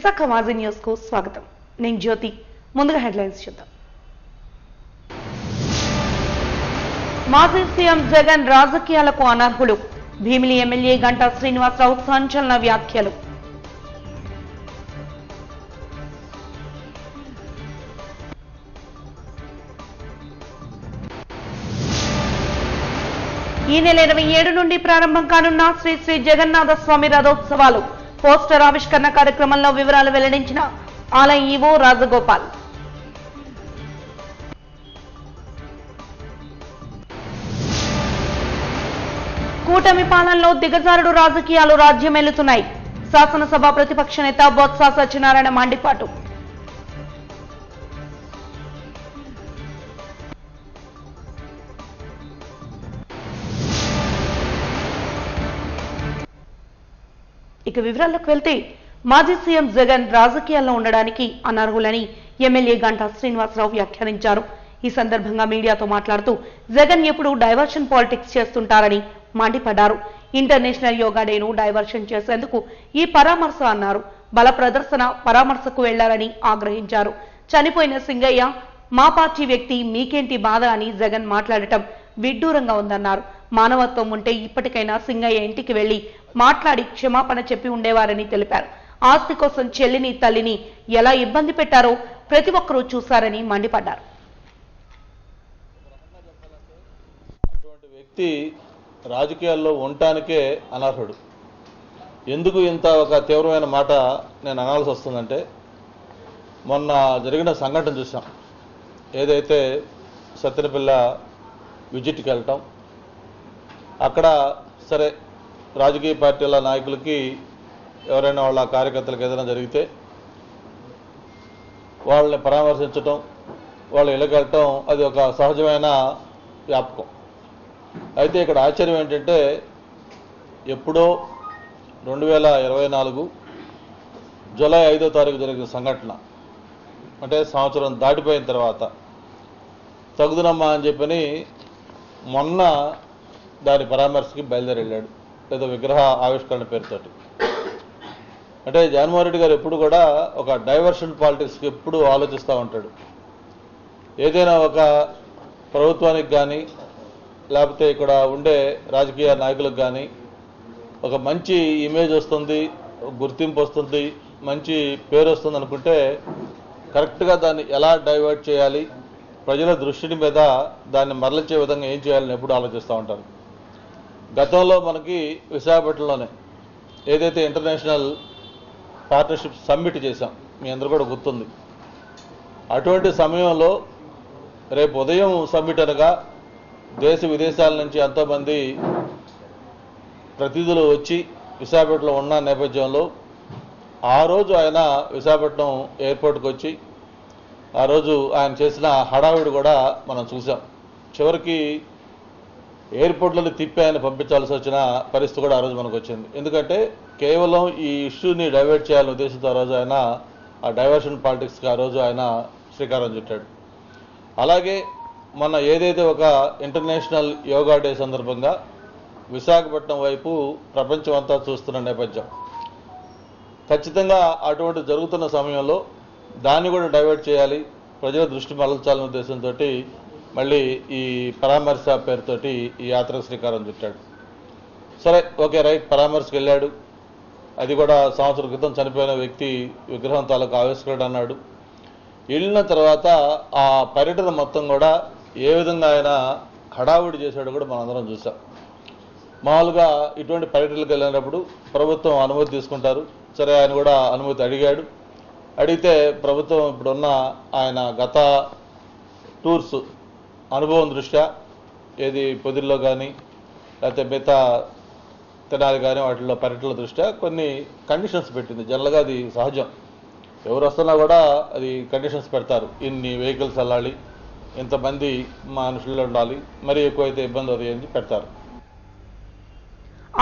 విశాఖ మాజీ న్యూస్ కు స్వాగతం. నేను జ్యోతి. ముందుగా హెడ్లైన్స్ చూద్దాం. మాజీ సీఎం జగన్ రాజకీయాలకు అనర్హులు. భీమిలి ఎమ్మెల్యే గంటా శ్రీనివాసరావు సంచలన వ్యాఖ్యలు. ఈ నెల 27 నుండి ప్రారంభం కానున్న శ్రీ శ్రీ జగన్నాథ స్వామి రథోత్సవాలు. పోస్టర్ ఆవిష్కరణ కార్యక్రమంలో వివరాలు వెల్లడించిన ఆలయ ఈవో రాజగోపాల్. కూటమి పాలనలో దిగజారుడు రాజకీయాలు రాజ్యమేలుతున్నాయి. శాసనసభ ప్రతిపక్ష నేత బొత్స సత్యనారాయణ మండిపాటు. ఇక వివరాల్లోకి వెళ్తే మాజీ సీఎం జగన్ రాజకీయాల్లో ఉండడానికి అనర్హులని ఎమ్మెల్యే గంటా శ్రీనివాసరావు వ్యాఖ్యానించారు. ఈ సందర్భంగా మీడియాతో మాట్లాడుతూ జగన్ ఎప్పుడు డైవర్షన్ పాలిటిక్స్ చేస్తుంటారని మండిపడ్డారు. ఇంటర్నేషనల్ యోగా డేను డైవర్షన్ చేసేందుకు ఈ పరామర్శ అన్నారు. బల ప్రదర్శన పరామర్శకు వెళ్లారని ఆగ్రహించారు. చనిపోయిన సింగయ్య మా పార్టీ వ్యక్తి, మీకేంటి బాధ అని జగన్ మాట్లాడటం విడ్డూరంగా ఉందన్నారు. మానవత్వం ఉంటే ఇప్పటికైనా సింగయ్య ఇంటికి వెళ్లి మాట్లాడి క్షమాపణ చెప్పి ఉండేవారని తెలిపారు. ఆస్తి కోసం చెల్లిని, తల్లిని ఎలా ఇబ్బంది పెట్టారో ప్రతి ఒక్కరూ చూశారని మండిపడ్డారు. అటువంటి వ్యక్తి రాజకీయాల్లో ఉండటానికే అనర్హుడు. ఎందుకు ఇంత ఒక తీవ్రమైన మాట నేను అనాల్సి వస్తుందంటే, మొన్న జరిగిన సంఘటన చూసాం. ఏదైతే సత్తెనపల్లి విజిట్కి వెళ్ళటం, అక్కడ సరే రాజకీయ పార్టీల నాయకులకి ఎవరైనా వాళ్ళ కార్యకర్తలకు ఏదైనా జరిగితే వాళ్ళని పరామర్శించటం, వాళ్ళ ఇళ్ళకి వెళ్ళటం అది ఒక సహజమైన వ్యాపకం. అయితే ఇక్కడ ఆశ్చర్యం ఏంటంటే, ఎప్పుడో 2024 జూలై 5వ తారీఖు జరిగిన సంఘటన, అంటే సంవత్సరం దాటిపోయిన తర్వాత తగుదునమ్మా అని చెప్పని మొన్న దాని పరామర్శకి బయలుదేరి వెళ్ళాడు, లేదా విగ్రహ ఆవిష్కరణ పేరుతోటి. అంటే జగన్మోహన్ రెడ్డి గారు ఎప్పుడు కూడా ఒక డైవర్షన్ పాలిటిక్స్కి ఎప్పుడు ఆలోచిస్తూ ఉంటాడు. ఏదైనా ఒక ప్రభుత్వానికి కానీ లేకపోతే ఇక్కడ ఉండే రాజకీయ నాయకులకు కానీ ఒక మంచి ఇమేజ్ వస్తుంది, గుర్తింపు వస్తుంది, మంచి పేరు వస్తుంది అనుకుంటే కరెక్ట్గా దాన్ని ఎలా డైవర్ట్ చేయాలి, ప్రజల దృష్టిని మీద దాన్ని మరలించే విధంగా ఏం చేయాలని ఎప్పుడు ఆలోచిస్తూ ఉంటారు. గతంలో మనకి విశాఖపట్నంలోనే ఏదైతే ఇంటర్నేషనల్ పార్ట్నర్షిప్ సమ్మిట్ చేశాం, మీ అందరూ కూడా గుర్తుంది. అటువంటి సమయంలో రేపు ఉదయం సమ్మిట్ అనగా దేశ విదేశాల నుంచి ఎంతోమంది ప్రతినిధులు వచ్చి విశాఖపట్నంలో ఉన్న నేపథ్యంలో ఆ రోజు ఆయన విశాఖపట్నం ఎయిర్పోర్ట్కి వచ్చి ఆ రోజు ఆయన చేసిన హడావిడి కూడా మనం చూసాం. చివరికి ఎయిర్పోర్ట్లను తిప్పి ఆయన పంపించాల్సి వచ్చిన పరిస్థితి కూడా ఆ రోజు మనకు వచ్చింది. ఎందుకంటే కేవలం ఈ ఇష్యూని డైవర్ట్ చేయాలనే ఉద్దేశంతో ఆ రోజు ఆయన ఆ డైవర్షన్ పాలిటిక్స్కి ఆ రోజు ఆయన శ్రీకారం చుట్టాడు. అలాగే మొన్న ఏదైతే ఒక ఇంటర్నేషనల్ యోగా డే సందర్భంగా విశాఖపట్నం వైపు ప్రపంచం అంతా చూస్తున్న నేపథ్యం, ఖచ్చితంగా అటువంటి జరుగుతున్న సమయంలో దాన్ని కూడా డైవర్ట్ చేయాలి, ప్రజల దృష్టి మరల్చాలనే ఉద్దేశంతో మళ్ళీ ఈ పరామర్శ పేరుతోటి ఈ యాత్రకు శ్రీకారం చుట్టాడు. సరే, ఓకే, రైట్, పరామర్శకు వెళ్ళాడు. అది కూడా సంవత్సరం క్రితం చనిపోయిన వ్యక్తి విగ్రహం తాలూకు ఆవిష్కరణ అన్నాడు. వెళ్ళిన తర్వాత ఆ పర్యటన మొత్తం కూడా ఏ విధంగా ఆయన హడావుడి చేశాడో కూడా మనందరం చూసాం. మామూలుగా ఇటువంటి పర్యటనలకు వెళ్ళినప్పుడు ప్రభుత్వం అనుమతి తీసుకుంటారు. సరే, ఆయన కూడా అనుమతి అడిగాడు. అడిగితే ప్రభుత్వం ఇప్పుడున్న ఆయన గత టూర్స్ అనుభవం దృష్ట్యా, ఏది పొదిల్లో కానీ లేకపోతే మిగతా తెనాలి కానీ వాటిల్లో పర్యటనల దృష్ట్యా కొన్ని కండిషన్స్ పెట్టింది. జనరల్గా అది సహజం, ఎవరు వస్తున్నా కూడా అది కండిషన్స్ పెడతారు. ఇన్ని వెహికల్స్ వెళ్ళాలి, ఇంతమంది మనుషులు ఉండాలి, మరీ ఎక్కువైతే ఇబ్బంది అవుతాయి అని పెడతారు.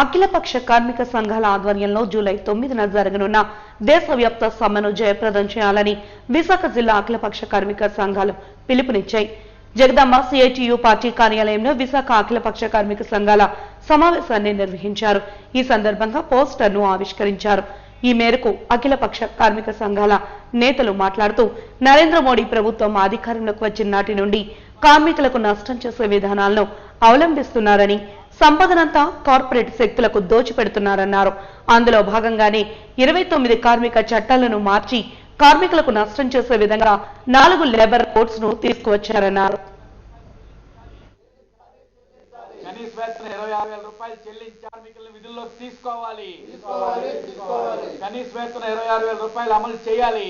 అఖిలపక్ష కార్మిక సంఘాల ఆధ్వర్యంలో జూలై 9న జరగనున్న దేశవ్యాప్త సమ్మెను జయప్రదం చేయాలని విశాఖ జిల్లా అఖిలపక్ష కార్మిక సంఘాలు పిలుపునిచ్చాయి. జగదాంబ సిఐటియు పార్టీ కార్యాలయంలో విశాఖ అఖిలపక్ష కార్మిక సంఘాల సమావేశాన్ని నిర్వహించారు. ఈ సందర్భంగా పోస్టర్ను ఆవిష్కరించారు. ఈ మేరకు అఖిలపక్ష కార్మిక సంఘాల నేతలు మాట్లాడుతూ నరేంద్ర మోడీ ప్రభుత్వం అధికారంలోకి వచ్చిన నాటి నుండి కార్మికులకు నష్టం చేసే విధానాలను అవలంబిస్తున్నారని, సంపదనంతా కార్పొరేట్ శక్తులకు దోచిపెడుతున్నారన్నారు. అందులో భాగంగానే 29 కార్మిక చట్టాలను మార్చి కార్మికులకు నష్టం చేసే విధంగా 4 లేబర్ కోడ్స్ ను తీసుకువచ్చారన్నారు. కనీస వేతనం 26,000 రూపాయలు చెల్లించి కార్మికులను విధుల్లోకి తీసుకోవాలి. కనీస వేతనం 26,000 రూపాయలు అమలు చేయాలి.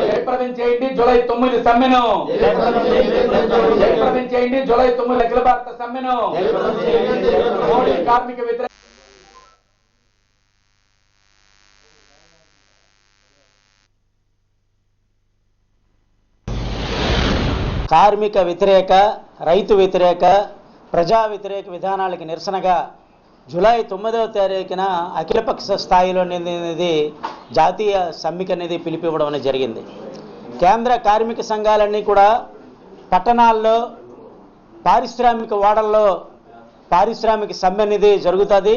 జయప్రదం చేయండి జూలై 9 సమ్మెను. జయప్రదం చేయండి జూలై 9 అఖిల భారత సమ్మెను. మోడీ కార్మిక వ్యతిరేక కార్మిక వ్యతిరేక, రైతు వ్యతిరేక, ప్రజా వ్యతిరేక విధానాలకు నిరసనగా జూలై 9వ తారీఖున అఖిలపక్ష స్థాయిలో అనేది జాతీయ సమ్మెకు అనేది పిలిపివ్వడం అనేది జరిగింది. కేంద్ర కార్మిక సంఘాలన్నీ కూడా పట్టణాల్లో, పారిశ్రామిక వాడల్లో పారిశ్రామిక సమ్మె అనేది జరుగుతుంది.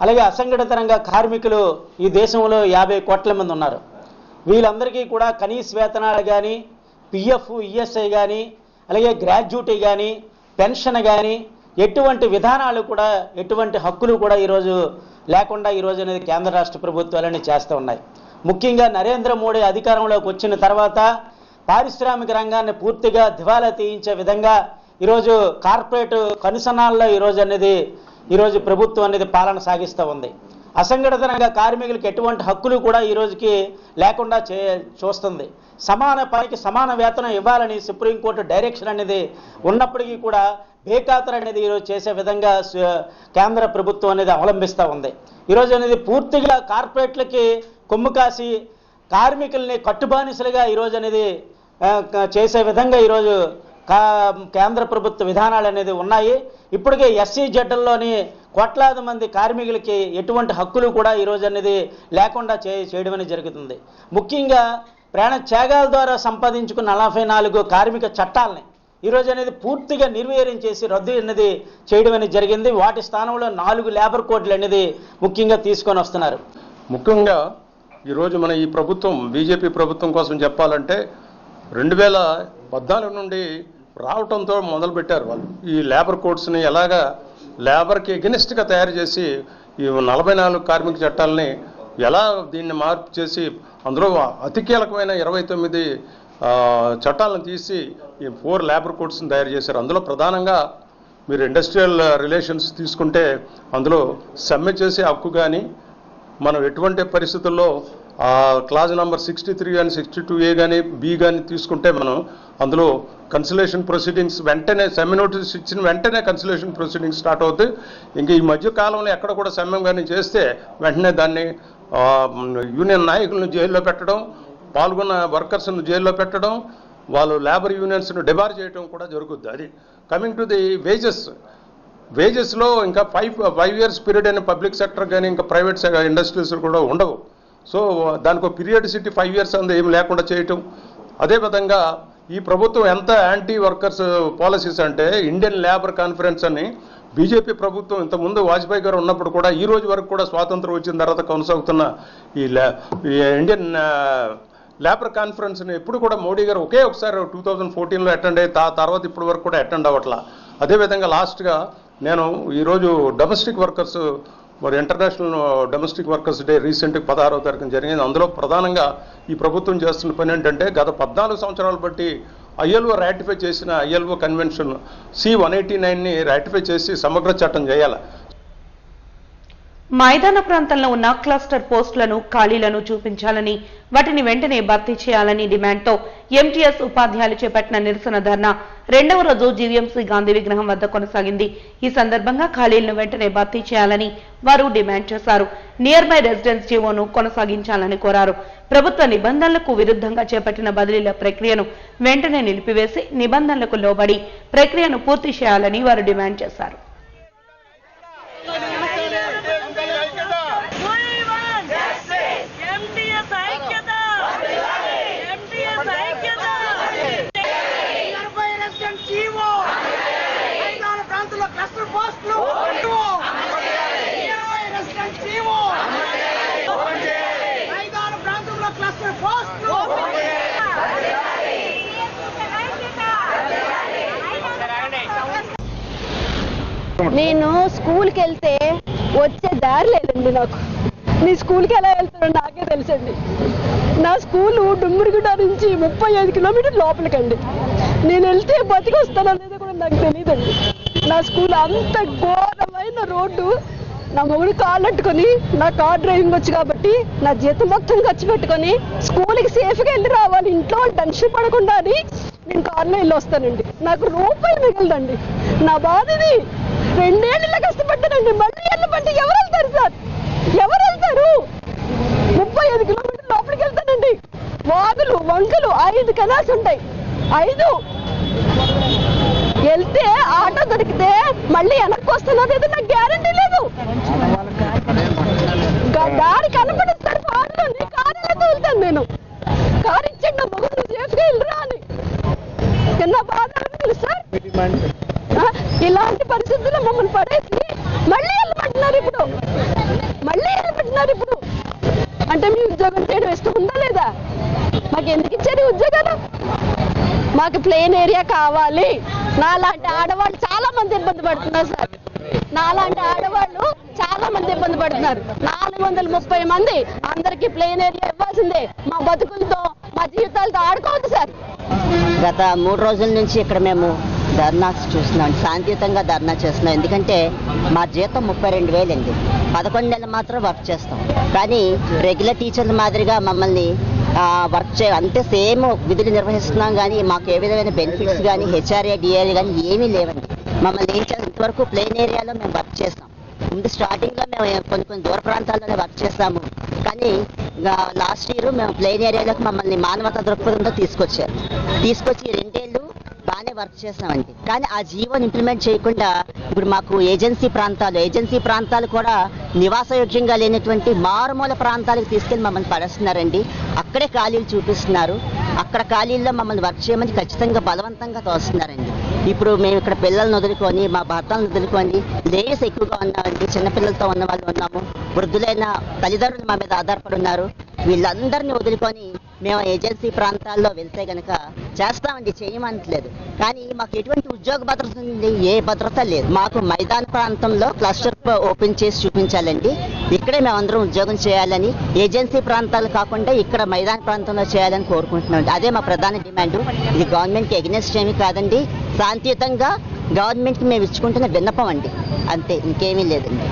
అలాగే అసంఘటిత రంగ కార్మికులు ఈ దేశంలో 50 కోట్ల మంది ఉన్నారు. వీళ్ళందరికీ కూడా కనీస వేతనాలు కానీ, పిఎఫ్, ఈఎస్ఐ కానీ, అలాగే గ్రాడ్యుటీ కానీ, పెన్షన్ కానీ, ఎటువంటి విధానాలు కూడా, ఎటువంటి హక్కులు కూడా ఈరోజు లేకుండా ఈరోజు అనేది కేంద్ర రాష్ట్ర ప్రభుత్వాలని చేస్తూ ఉన్నాయి. ముఖ్యంగా నరేంద్ర మోడీ అధికారంలోకి వచ్చిన తర్వాత పారిశ్రామిక రంగాన్ని పూర్తిగా దివాలా తీయించే విధంగా ఈరోజు కార్పొరేట్ కనుసనాల్లో ఈరోజు ప్రభుత్వం అనేది పాలన సాగిస్తూ ఉంది. అసంఘటిత రంగ కార్మికులకు ఎటువంటి హక్కులు కూడా ఈ రోజుకి లేకుండా చూస్తుంది. సమాన పనికి సమాన వేతనం ఇవ్వాలని సుప్రీంకోర్టు డైరెక్షన్ అనేది ఉన్నప్పటికీ కూడా బేఖాతరు అనేది ఈరోజు చేసే విధంగా కేంద్ర ప్రభుత్వం అనేది అవలంబిస్తూ ఉంది. ఈరోజు అనేది పూర్తిగా కార్పొరేట్లకి కొమ్ము కాసి కార్మికుల్ని కట్టుబానిసలుగా ఈరోజు అనేది చేసే విధంగా ఈరోజు కేంద్ర ప్రభుత్వ విధానాలు అనేది ఉన్నాయి. ఇప్పటికే SCZLలోని కోట్లాది మంది కార్మికులకి ఎటువంటి హక్కులు కూడా ఈరోజు అనేది లేకుండా చేయడం అనేది జరుగుతుంది. ముఖ్యంగా ప్రాణ త్యాగాల ద్వారా సంపాదించుకున్న 44 కార్మిక చట్టాలని ఈరోజు అనేది పూర్తిగా నిర్వీర్యం చేసి రద్దు అనేది చేయడం అనేది జరిగింది. వాటి స్థానంలో 4 లేబర్ కోడ్లు అనేది ముఖ్యంగా తీసుకొని వస్తున్నారు. ముఖ్యంగా ఈరోజు మన ఈ ప్రభుత్వం, బీజేపీ ప్రభుత్వం కోసం చెప్పాలంటే 2014 నుండి రావటంతో మొదలుపెట్టారు వాళ్ళు ఈ లేబర్ కోడ్స్ని ఎలాగా లేబర్కి ఎగెనిస్ట్గా తయారు చేసి ఈ 44 కార్మిక చట్టాలని ఎలా దీన్ని మార్పు చేసి అందులో అతి కీలకమైన 29 చట్టాలను తీసి ఈ 4 లేబర్ కోడ్స్ని తయారు చేశారు. అందులో ప్రధానంగా మీరు ఇండస్ట్రియల్ రిలేషన్స్ తీసుకుంటే అందులో సమ్మె చేసే హక్కు కానీ, మనం ఎటువంటి పరిస్థితుల్లో క్లాజ్ నెంబర్ 63 కానీ 62A కానీ బి కానీ తీసుకుంటే మనం అందులో కన్సిలేషన్ ప్రొసీడింగ్స్ వెంటనే సమ్మె నోటీస్ ఇచ్చిన వెంటనే కన్సిలేషన్ ప్రొసీడింగ్స్ స్టార్ట్ అవుతాయి. ఇంకా ఈ మధ్య కాలంలో ఎక్కడ కూడా సమ్మె కానీ చేస్తే వెంటనే దాన్ని యూనియన్ నాయకులను జైల్లో పెట్టడం, పాల్గొన్న వర్కర్స్ను జైల్లో పెట్టడం, వాళ్ళు లేబర్ యూనియన్స్ను డిబార్ చేయడం కూడా జరుగుద్ది. అది కమింగ్ టు ది వేజెస్లో ఇంకా 5 years పీరియడ్ అయిన పబ్లిక్ సెక్టర్ కానీ ఇంకా ప్రైవేట్ ఇండస్ట్రీస్ కూడా ఉండవు. సో దానికి ఒక పీరియడిసిటీ 5 years అనేది ఏమి లేకుండా చేయటం. అదేవిధంగా ఈ ప్రభుత్వం ఎంత యాంటీ వర్కర్స్ పాలసీస్ అంటే ఇండియన్ లేబర్ కాన్ఫరెన్స్ అని బీజేపీ ప్రభుత్వం ఇంతకుముందు వాజ్పేయి గారు ఉన్నప్పుడు కూడా ఈ రోజు వరకు కూడా స్వాతంత్రం వచ్చిన తర్వాత కొనసాగుతున్న ఈ ఇండియన్ లేబర్ కాన్ఫరెన్స్ని ఎప్పుడు కూడా మోడీ గారు ఒకే ఒకసారి 2014లో అటెండ్ అయ్యి తర్వాత ఇప్పటి వరకు కూడా అటెండ్ అవ్వట్లా. అదేవిధంగా లాస్ట్గా నేను ఈరోజు డొమెస్టిక్ వర్కర్స్ మరి ఇంటర్నేషనల్ డొమెస్టిక్ వర్కర్స్ డే రీసెంట్గా 16వ తారీఖున జరిగింది. అందులో ప్రధానంగా ఈ ప్రభుత్వం చేస్తున్న పని ఏంటంటే గత 14 సంవత్సరాలు బట్టి ILO రాటిఫై చేసిన ILO కన్వెన్షన్ C-189ని రాటిఫై చేసి సమగ్ర చట్టం చేయాలి. మైదాన ప్రాంతంలో ఉన్న క్లస్టర్ పోస్టులను, ఖాళీలను చూపించాలని, వాటిని వెంటనే భర్తీ చేయాలని డిమాండ్తో MTS ఉపాధ్యాయులు చేపట్టిన నిరసన ధర్నా 2వ రోజు GVMC గాంధీ విగ్రహం వద్ద కొనసాగింది. ఈ సందర్భంగా ఖాళీలను వెంటనే భర్తీ చేయాలని వారు డిమాండ్ చేశారు. నియర్ బై రెసిడెన్స్ జీవోను కొనసాగించాలని కోరారు. ప్రభుత్వ నిబంధనలకు విరుద్ధంగా చేపట్టిన బదిలీల ప్రక్రియను వెంటనే నిలిపివేసి నిబంధనలకు లోబడి ప్రక్రియను పూర్తి చేయాలని వారు డిమాండ్ చేశారు. క్లస్టర్ పోస్టులు నేను స్కూల్కి వెళ్తే వచ్చే దారి లేదండి నాకు. నీ స్కూల్కి ఎలా వెళ్తానో నాకే తెలుసండి. నా స్కూలు డుమ్మిరిగుడ్డ నుంచి 35 కిలోమీటర్ల లోపలికండి. నేను వెళ్తే బతికి వస్తానో లేదో కూడా నాకు తెలియదండి. నా స్కూల్ అంత ఘోరమైన రోడ్డు. నా మొగుడు కాళ్ళు అట్టుకొని, నా కార్ డ్రైవింగ్ వచ్చు కాబట్టి నా జీతం మొత్తం ఖర్చు పెట్టుకొని స్కూల్కి సేఫ్గా వెళ్ళి రావాలి, ఇంట్లో టెన్షన్ పడకుండా అని నేను కార్లో వెళ్ళి వస్తానండి. నాకు రూపాయి మిగలదండి. నా బాధ ఇది. 2 ఏళ్ళ కష్టపడ్డానండి. మళ్ళీ వెళ్ళమంటే ఎవరు వెళ్తారు సార్? ఎవరు వెళ్తారు? 35 కిలోమీటర్ల లోపలికి వెళ్తానండి. వాగులు వంకలు 5 కెనాల్స్ ఉంటాయి. 5 వెళ్తే ఆటో దొరికితే మళ్ళీ వెనక్కి వస్తున్నా లేదు నాకు గ్యారంటీ లేదు. దారి కనపడదు సార్. పాటలోని కారు ఎలా వెళ్తాను నేను? కారు ఇచ్చాడు నా మొగుడు, సేఫ్గా వెళ్ళరా అని. నా బాధ తెలుసు సార్. ఇలాంటి పరిస్థితుల్లో మమ్మల్ని పడేసి మళ్ళీ వెళ్ళమంటున్నారు ఇప్పుడు. అంటే మీ ఉద్యోగం చేయడం ఇష్టం ఉందా లేదా? మాకు ఎందుకు ఇచ్చారు ఉద్యోగాలు? మాకు ప్లేన్ ఏరియా కావాలి. నాలాంటి ఆడవాళ్ళు చాలా మంది ఇబ్బంది పడుతున్నారు సార్. 430 మంది. అందరికీ ప్లేన్ ఏరియా ఇవ్వాల్సిందే. మా బతుకులతో, మా జీవితాలతో ఆడుకోవద్దు సార్. గత 3 రోజుల నుంచి ఇక్కడ మేము ధర్నా చూస్తున్నాం, శాంతియుతంగా ధర్నా చేస్తున్నాం. ఎందుకంటే మా జీతం 32,000 అండి. 11 నెలలు మాత్రం వర్క్ చేస్తాం. కానీ రెగ్యులర్ టీచర్ల మాదిరిగా మమ్మల్ని వర్క్ అంతే సేమ్ విధులు నిర్వహిస్తున్నాం. కానీ మాకు ఏ విధమైన బెనిఫిట్స్ కానీ హెచ్ఆర్ఏ డిఏలు కానీ ఏమీ లేవండి. మమ్మల్ని ఏం చేస్తాం, ఇంతవరకు ప్లేన్ ఏరియాలో మేము వర్క్ చేస్తాం. ముందు స్టార్టింగ్లో మేము కొన్ని దూర ప్రాంతాల్లోనే వర్క్ చేస్తాము. కానీ లాస్ట్ ఇయర్ మేము ప్లేన్ ఏరియాలోకి మమ్మల్ని మానవతా దృక్పథంతో తీసుకొచ్చి 2 ఏళ్ళు బాగానే వర్క్ చేస్తామండి. కానీ ఆ జీవోని ఇంప్లిమెంట్ చేయకుండా ఇప్పుడు మాకు ఏజెన్సీ ప్రాంతాలు కూడా నివాసయోగ్యంగా లేనటువంటి మారుమూల ప్రాంతాలకు తీసుకెళ్ళి మమ్మల్ని పడేస్తున్నారండి. అక్కడే ఖాళీలు చూపిస్తున్నారు. అక్కడ ఖాళీల్లో మమ్మల్ని వర్క్ చేయమని ఖచ్చితంగా బలవంతంగా తోస్తున్నారండి. ఇప్పుడు మేము ఇక్కడ పిల్లల్ని వదులుకొని, మా భర్తలను వదులుకొని, లేడీస్ ఎక్కువగా ఉన్నామండి. చిన్నపిల్లలతో ఉన్న వాళ్ళు ఉన్నాము. వృద్ధులైన తల్లిదండ్రులు మా మీద ఆధారపడి ఉన్నారు. వీళ్ళందరినీ వదులుకొని మేము ఏజెన్సీ ప్రాంతాల్లో వెళ్తే గనక చేస్తామండి, చేయమంటలేదు. కానీ మాకు ఎటువంటి ఉద్యోగ భద్రత ఉంది? ఏ భద్రత లేదు. మాకు మైదాన ప్రాంతంలో క్లస్టర్ ఓపెన్ చేసి చూపించాలండి. ఇక్కడే మేమందరం ఉద్యోగం చేయాలని, ఏజెన్సీ ప్రాంతాలు కాకుండా ఇక్కడ మైదాన ప్రాంతంలో చేయాలని కోరుకుంటున్నాం. అదే మా ప్రధాన డిమాండ్. ఇది గవర్నమెంట్కి ఎగ్నెస్ట్ ఏమీ కాదండి. శాంతియుతంగా గవర్నమెంట్కి మేము ఇచ్చుకుంటున్న విన్నపం అండి, అంతే, ఇంకేమీ లేదండి.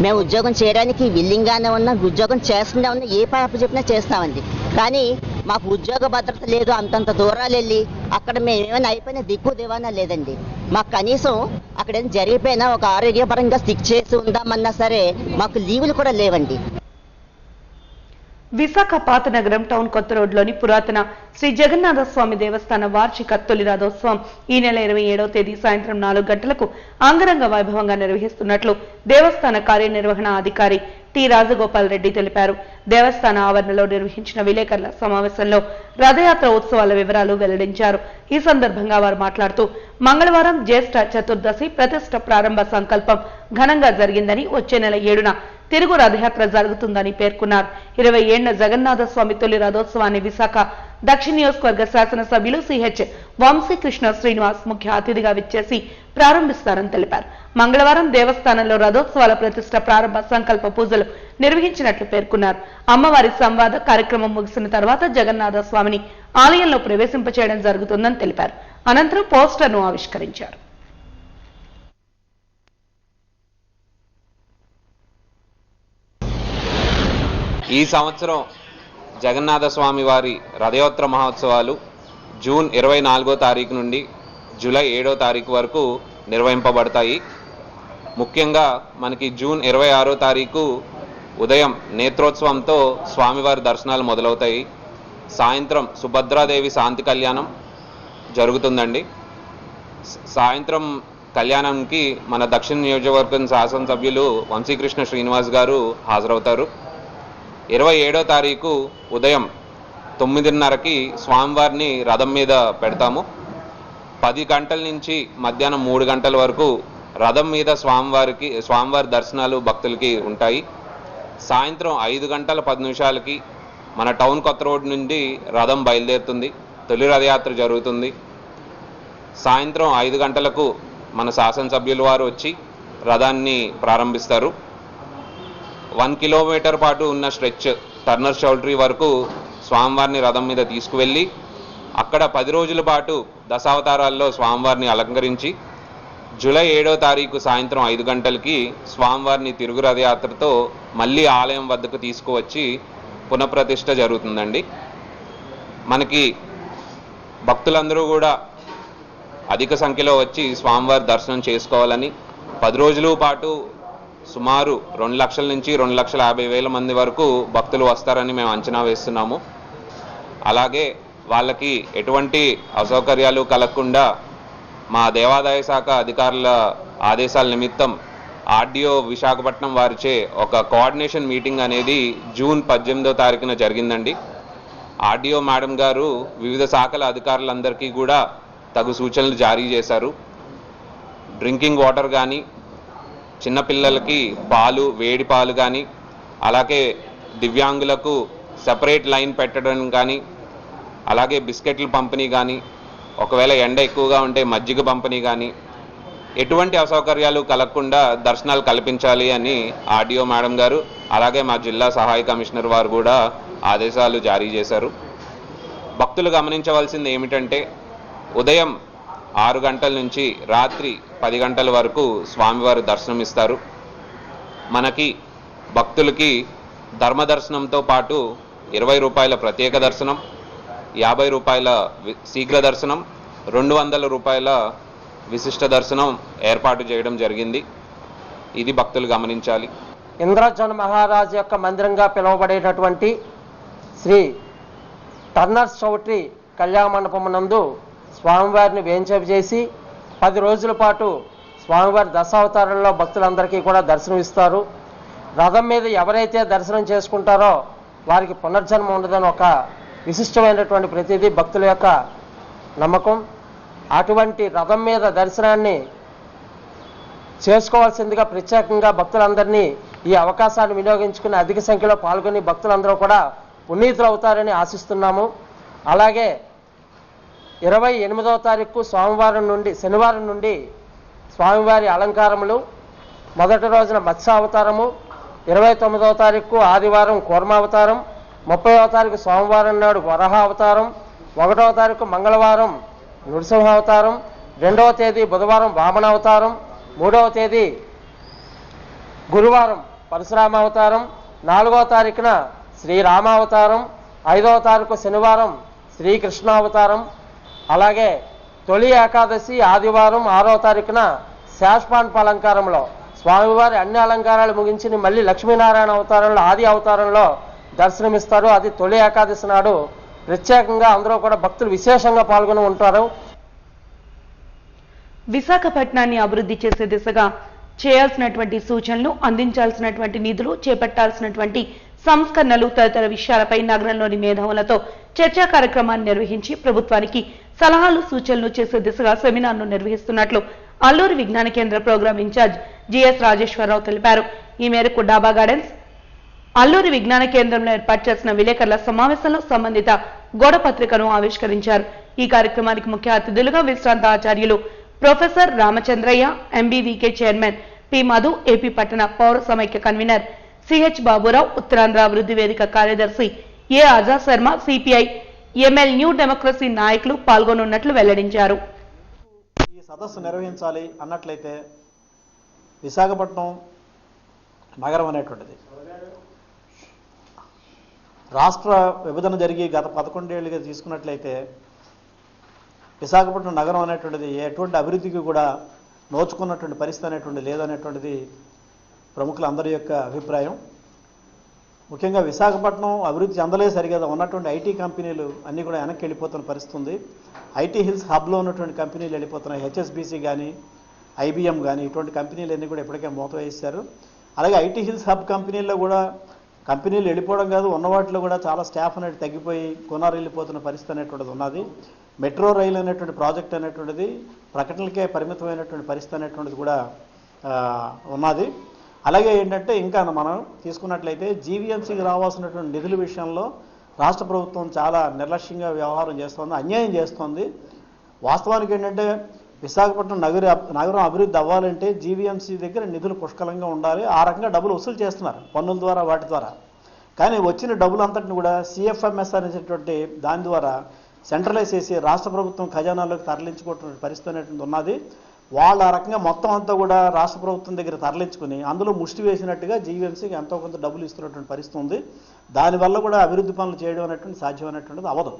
మేము ఉద్యోగం చేయడానికి విల్లింగ్గానే ఉన్నాం, ఉద్యోగం చేస్తూనే ఉన్నాం. ఏ పాప చెప్పినా చేస్తామండి. కానీ మాకు ఉద్యోగ భద్రత లేదు. అంతంత దూరాలు వెళ్ళి అక్కడ మేము ఏమైనా అయిపోయినా దిక్కు దివానా లేదండి. మాకు కనీసం అక్కడ ఏం జరిగిపోయినా ఒక ఆరోగ్యపరంగా స్టిక్ చేసి ఉందామన్నా సరే మాకు లీవులు కూడా లేవండి. విశాఖ పాత నగరం టౌన్ కొత్త రోడ్లోని పురాతన శ్రీ జగన్నాథ స్వామి దేవస్థాన వార్షిక తొలి రథోత్సవం ఈ నెల 27వ తేదీ సాయంత్రం 4 గంటలకు అంగరంగ వైభవంగా నిర్వహిస్తున్నట్లు దేవస్థాన కార్యనిర్వహణ అధికారి టి రాజగోపాల్ రెడ్డి తెలిపారు. దేవస్థాన ఆవరణలో నిర్వహించిన విలేకరుల సమావేశంలో రథయాత్ర ఉత్సవాల వివరాలు వెల్లడించారు. ఈ సందర్భంగా వారు మాట్లాడుతూ మంగళవారం జ్యేష్ఠ చతుర్దశి ప్రతిష్ఠ ప్రారంభ సంకల్పం ఘనంగా జరిగిందని, వచ్చే నెల 7న తిరుగు రథయాత్ర జరుగుతుందని పేర్కొన్నారు. 20 ఏళ్ల జగన్నాథ స్వామి తొలి రథోత్సవాన్ని విశాఖ దక్షిణ నియోజకవర్గ శాసనసభ్యులు సిహెచ్ వంశీకృష్ణ శ్రీనివాస్ ముఖ్య అతిథిగా విచ్చేసి ప్రారంభిస్తారని తెలిపారు. మంగళవారం దేవస్థానంలో రథోత్సవాల ప్రతిష్ఠ ప్రారంభ సంకల్ప పూజలు నిర్వహించినట్లు పేర్కొన్నారు. అమ్మవారి సంవాద కార్యక్రమం ముగిసిన తర్వాత జగన్నాథ స్వామిని ఆలయంలో ప్రవేశింపచేయడం జరుగుతుందని తెలిపారు. అనంతరం పోస్టర్ను ఆవిష్కరించారు. ఈ సంవత్సరం జగన్నాథ స్వామి వారి రథయాత్ర మహోత్సవాలు జూన్ 24వ తారీఖు నుండి జూలై 7వ తారీఖు వరకు నిర్వహింపబడతాయి. ముఖ్యంగా మనకి జూన్ 26వ తారీఖు ఉదయం నేత్రోత్సవంతో స్వామివారి దర్శనాలు మొదలవుతాయి. సాయంత్రం సుభద్రాదేవి శాంతి కళ్యాణం జరుగుతుందండి. సాయంత్రం కళ్యాణంకి మన దక్షిణ నియోజకవర్గం శాసనసభ్యులు వంశీకృష్ణ శ్రీనివాస్ గారు హాజరవుతారు. 27వ తారీఖు ఉదయం 9:30కి స్వామివారిని రథం మీద పెడతాము. 10 గంటల నుంచి మధ్యాహ్నం 3 గంటల వరకు రథం మీద స్వామివారి దర్శనాలు భక్తులకి ఉంటాయి. సాయంత్రం 5:10 మన టౌన్ కొత్త రోడ్ నుండి రథం బయలుదేరుతుంది. తొలి రథయాత్ర జరుగుతుంది. సాయంత్రం 5 గంటలకు మన శాసనసభ్యుల వారు వచ్చి రథాన్ని ప్రారంభిస్తారు. 1 కిలోమీటర్ పాటు ఉన్న స్ట్రెచ్ టర్నర్ చౌల్ట్రీ వరకు స్వామివారిని రథం మీద తీసుకువెళ్ళి అక్కడ 10 రోజుల పాటు దశావతారాల్లో స్వామివారిని అలంకరించి జూలై 7వ తారీఖు సాయంత్రం 5 గంటలకి స్వామివారిని తిరుగు రథయాత్రతో మళ్ళీ ఆలయం వద్దకు తీసుకువచ్చి పునఃప్రతిష్ఠ జరుగుతుందండి. మనకి భక్తులందరూ కూడా అధిక సంఖ్యలో వచ్చి స్వామివారి దర్శనం చేసుకోవాలని 10 రోజుల పాటు సుమారు 2 లక్షల నుంచి 2,50,000 మంది వరకు భక్తులు వస్తారని మేము అంచనా వేస్తున్నాము. అలాగే వాళ్ళకి ఎటువంటి అసౌకర్యాలు కలగకుండా మా దేవాదాయ శాఖ అధికారుల ఆదేశాల నిమిత్తం ఆర్డీఓ విశాఖపట్నం వారిచే ఒక కోఆర్డినేషన్ మీటింగ్ అనేది జూన్ 18వ తారీఖున జరిగిందండి. ఆర్డీఓ మేడం గారు వివిధ శాఖల అధికారులందరికీ కూడా తగు సూచనలు జారీ చేశారు. డ్రింకింగ్ వాటర్ కానీ, చిన్నపిల్లలకి పాలు, వేడి పాలు కానీ, అలాగే దివ్యాంగులకు సెపరేట్ లైన్ పెట్టడం కానీ, అలాగే బిస్కెట్ల పంపిణీ కానీ, ఒకవేళ ఎండ ఎక్కువగా ఉంటే మజ్జిగ పంపిణీ కానీ, ఎటువంటి అసౌకర్యాలు కలగకుండా దర్శనాలు కల్పించాలి అని ఆర్డీఓ మేడం గారు అలాగే మా జిల్లా సహాయ కమిషనర్ వారు కూడా ఆదేశాలు జారీ చేశారు. భక్తులు గమనించవలసింది ఏమిటంటే ఉదయం 6 గంటల నుంచి రాత్రి 10 గంటల వరకు స్వామివారు దర్శనమిస్తారు. మనకి భక్తులకి ధర్మదర్శనంతో పాటు 20 రూపాయల ప్రత్యేక దర్శనం, 50 రూపాయల శీఘ్ర దర్శనం, 200 రూపాయల విశిష్ట దర్శనం ఏర్పాటు చేయడం జరిగింది. ఇది భక్తులు గమనించాలి. ఇంద్రజన్ మహారాజు యొక్క మందిరంగా పిలువబడేటటువంటి శ్రీ టర్నర్ చౌట్రీ కళ్యాణ మండపం నందు స్వామివారిని వేంచేపు చేసి 10 రోజుల పాటు స్వామివారి దశావతారంలో భక్తులందరికీ కూడా దర్శనం ఇస్తారు. రథం మీద ఎవరైతే దర్శనం చేసుకుంటారో వారికి పునర్జన్మ ఉండదని ఒక విశిష్టమైనటువంటి ప్రతిదీ భక్తుల యొక్క నమ్మకం. అటువంటి రథం మీద దర్శనాన్ని చేసుకోవాల్సిందిగా ప్రత్యేకంగా భక్తులందరినీ ఈ అవకాశాన్ని వినియోగించుకుని అధిక సంఖ్యలో పాల్గొని భక్తులందరూ కూడా పునీతులు అవుతారని ఆశిస్తున్నాము. అలాగే 28వ తారీఖు శనివారం నుండి స్వామివారి అలంకారములు, మొదటి రోజున మత్స్యావతారము, 29వ తారీఖు ఆదివారం కూర్మావతారం, 30వ తారీఖు సోమవారం నాడు వరహావతారం, 1వ తారీఖు మంగళవారం నృసింహావతారం, 2వ తేదీ బుధవారం వామనావతారం, 3వ తేదీ గురువారం పరశురామావతారం, 4వ తారీఖున శ్రీరామావతారం, 5వ తారీఖు శనివారం శ్రీకృష్ణావతారం, అలాగే తొలి ఏకాదశి ఆదివారం 6వ తారీఖున శాశ్వాన్ప అలంకారంలో స్వామివారి అన్ని అలంకారాలు ముగించి మళ్ళీ లక్ష్మీనారాయణ అవతారంలో ఆది అవతారంలో దర్శనమిస్తారు. అది తొలి ఏకాదశి నాడు ప్రత్యేకంగా అందరూ కూడా భక్తులు విశేషంగా పాల్గొని ఉంటారు. విశాఖపట్నాన్ని అభివృద్ధి చేసే దిశగా చేయాల్సినటువంటి సూచనలు, అందించాల్సినటువంటి నిధులు, చేపట్టాల్సినటువంటి సంస్కరణలు తదితర విషయాలపై నగరంలోని మేధావులతో చర్చా కార్యక్రమాన్ని నిర్వహించి ప్రభుత్వానికి సలహాలు, సూచనలు చేసే దిశగా సెమినార్ను నిర్వహిస్తున్నట్లు అల్లూరి విజ్ఞాన కేంద్ర ప్రోగ్రాం ఇన్ఛార్జ్ జిఎస్ రాజేశ్వరరావు తెలిపారు. ఈ మేరకు డాబా గార్డెన్స్, అల్లూరి విజ్ఞాన కేంద్రంలో ఏర్పాటు చేసిన విలేకరుల సమావేశంలో సంబంధిత గోడపత్రికను ఆవిష్కరించారు. ఈ కార్యక్రమానికి ముఖ్య అతిథులుగా విశ్రాంత ఆచార్యులు professor Ramachandraiah, MBVK chairman P Madhu, AP పట్టణ పౌర సమైక్య కన్వీనర్ సిహెచ్ బాబురావు, ఉత్తరాంధ్ర అభివృద్ధి వేదిక కార్యదర్శి A Azad Sharma, CPI ML New Democracy నాయకులు పాల్గొనున్నట్లు వెల్లడించారు. ఈ సదస్సు నిర్వహించాలి అన్నట్లయితే విశాఖపట్నం నగరం అనేటువంటిది రాష్ట్ర విభజన జరిగి గత 11 ఏళ్ళుగా తీసుకున్నట్లయితే విశాఖపట్నం నగరం అనేటువంటిది ఎటువంటి అభివృద్ధికి కూడా నోచుకున్నటువంటి పరిస్థితి అనేటువంటి లేదనేటువంటిది ప్రముఖులందరి యొక్క అభిప్రాయం. ముఖ్యంగా విశాఖపట్నం అభివృద్ధి చెందలేదు సరిగా ఉన్నటువంటి ఐటీ కంపెనీలు అన్నీ కూడా వెనక్కి వెళ్ళిపోతున్న పరిస్థితి ఉంది. ఐటీ హిల్స్ హబ్లో ఉన్నటువంటి కంపెనీలు వెళ్ళిపోతున్నాయి. హెచ్ఎస్బీసీ కానీ, ఐబిఎం కానీ ఇటువంటి కంపెనీలు అన్నీ కూడా ఇప్పటికే మూత వేశారు. అలాగే ఐటీ హిల్స్ హబ్ కంపెనీల్లో కూడా కంపెనీలు వెళ్ళిపోవడం కాదు, ఉన్న వాటిలో కూడా చాలా స్టాఫ్ అనేది తగ్గిపోయి కొనారు వెళ్ళిపోతున్న పరిస్థితి అనేటువంటిది ఉన్నది. మెట్రో రైలు అనేటువంటి ప్రాజెక్ట్ అనేటువంటిది ప్రకటనలకే పరిమితమైనటువంటి పరిస్థితి అనేటువంటిది కూడా ఉన్నది. అలాగే ఏంటంటే ఇంకా మనం తీసుకున్నట్లయితే జీవీఎంసీకి రావాల్సినటువంటి నిధుల విషయంలో రాష్ట్ర ప్రభుత్వం చాలా నిర్లక్ష్యంగా వ్యవహారం చేస్తోంది, అన్యాయం చేస్తోంది. వాస్తవానికి ఏంటంటే విశాఖపట్నం నగరం అభివృద్ధి అవ్వాలంటే జీవీఎంసీ దగ్గర నిధులు పుష్కలంగా ఉండాలి. ఆ రకంగా డబ్బులు వసూలు చేస్తున్నారు పన్నుల ద్వారా వాటి ద్వారా. కానీ వచ్చిన డబ్బులు అంతటిని కూడా సిఎఫ్ఎంఎస్ అనేటువంటి దాని ద్వారా సెంట్రలైజ్ చేసి రాష్ట్ర ప్రభుత్వం ఖజానాలోకి తరలించుకోవటువంటి పరిస్థితి అనేటువంటి ఉన్నది. వాళ్ళు ఆ రకంగా మొత్తం అంతా కూడా రాష్ట్ర ప్రభుత్వం దగ్గర తరలించుకుని అందులో ముష్టి వేసినట్టుగా జీవీఎంసీకి ఎంతో కొంత డబ్బులు ఇస్తున్నటువంటి పరిస్థితి ఉంది. దానివల్ల కూడా అభివృద్ధి పనులు చేయడం అనేటువంటి సాధ్యమైనటువంటిది అవ్వదు.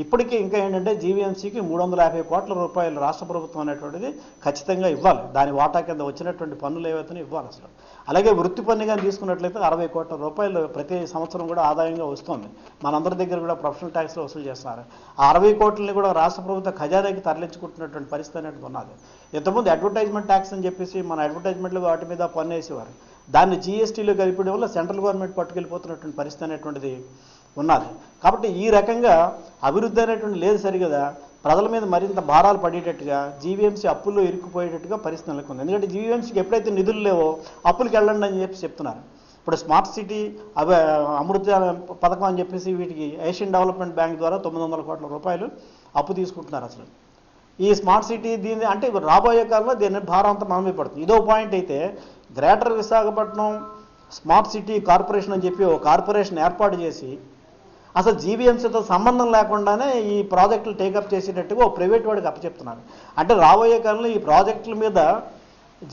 ఇప్పటికీ ఇంకా ఏంటంటే జీవీఎంసీకి 350 కోట్ల రూపాయలు రాష్ట్ర ప్రభుత్వం అనేటువంటిది ఖచ్చితంగా ఇవ్వాలి. దాని వాటా కింద వచ్చినటువంటి పన్నులు ఏవైతే ఇవ్వాలి అసలు. అలాగే వృత్తి పన్ను కానీ తీసుకున్నట్లయితే 60 కోట్ల రూపాయలు ప్రతి సంవత్సరం కూడా ఆదాయంగా వస్తుంది. మనందరి దగ్గర కూడా ప్రొఫెషనల్ ట్యాక్స్లో వసూలు చేస్తున్నారు. ఆ 60 కోట్లని కూడా రాష్ట్ర ప్రభుత్వ ఖజానాకి తరలించుకుంటున్నటువంటి పరిస్థితి అనేది ఉన్నది. ఇంతకుముందు అడ్వర్టైజ్మెంట్ ట్యాక్స్ అని చెప్పేసి మన అడ్వర్టైజ్మెంట్లు వాటి మీద పన్ను వేసేవారు. దాన్ని జీఎస్టీలో కలిపడం వల్ల సెంట్రల్ గవర్నమెంట్ పట్టుకెళ్ళిపోతున్నటువంటి పరిస్థితి అనేటువంటిది ఉన్నది. కాబట్టి ఈ రకంగా అభివృద్ధి అనేటువంటి లేదు సరిగదా, ప్రజల మీద మరింత భారాలు పడేటట్టుగా జీవీఎంసీ అప్పుల్లో ఇరుక్కుపోయేటట్టుగా పరిస్థితి నెలకొంది. ఎందుకంటే జీవీఎంసీకి ఎప్పుడైతే నిధులు లేవో అప్పులకి వెళ్ళండి అని చెప్తున్నారు. ఇప్పుడు స్మార్ట్ సిటీ అమృత పథకం అని చెప్పేసి వీటికి ఏషియన్ డెవలప్మెంట్ బ్యాంక్ ద్వారా 900 కోట్ల రూపాయలు అప్పు తీసుకుంటున్నారు. అసలు ఈ స్మార్ట్ సిటీ దీన్ని అంటే రాబోయే కాలంలో దీన్ని భారం అంతా మనమే పడుతుంది. ఇదో పాయింట్ అయితే greater Visakhapatnam smart city corporation అని చెప్పి ఓ కార్పొరేషన్ ఏర్పాటు చేసి అసలు జీవీఎంసీతో సంబంధం లేకుండానే ఈ ప్రాజెక్టులు టేకప్ చేసేటట్టుగా ఓ ప్రైవేట్ వాడికి అప్పచెప్తున్నారు. అంటే రాబోయే కాలంలో ఈ ప్రాజెక్టుల మీద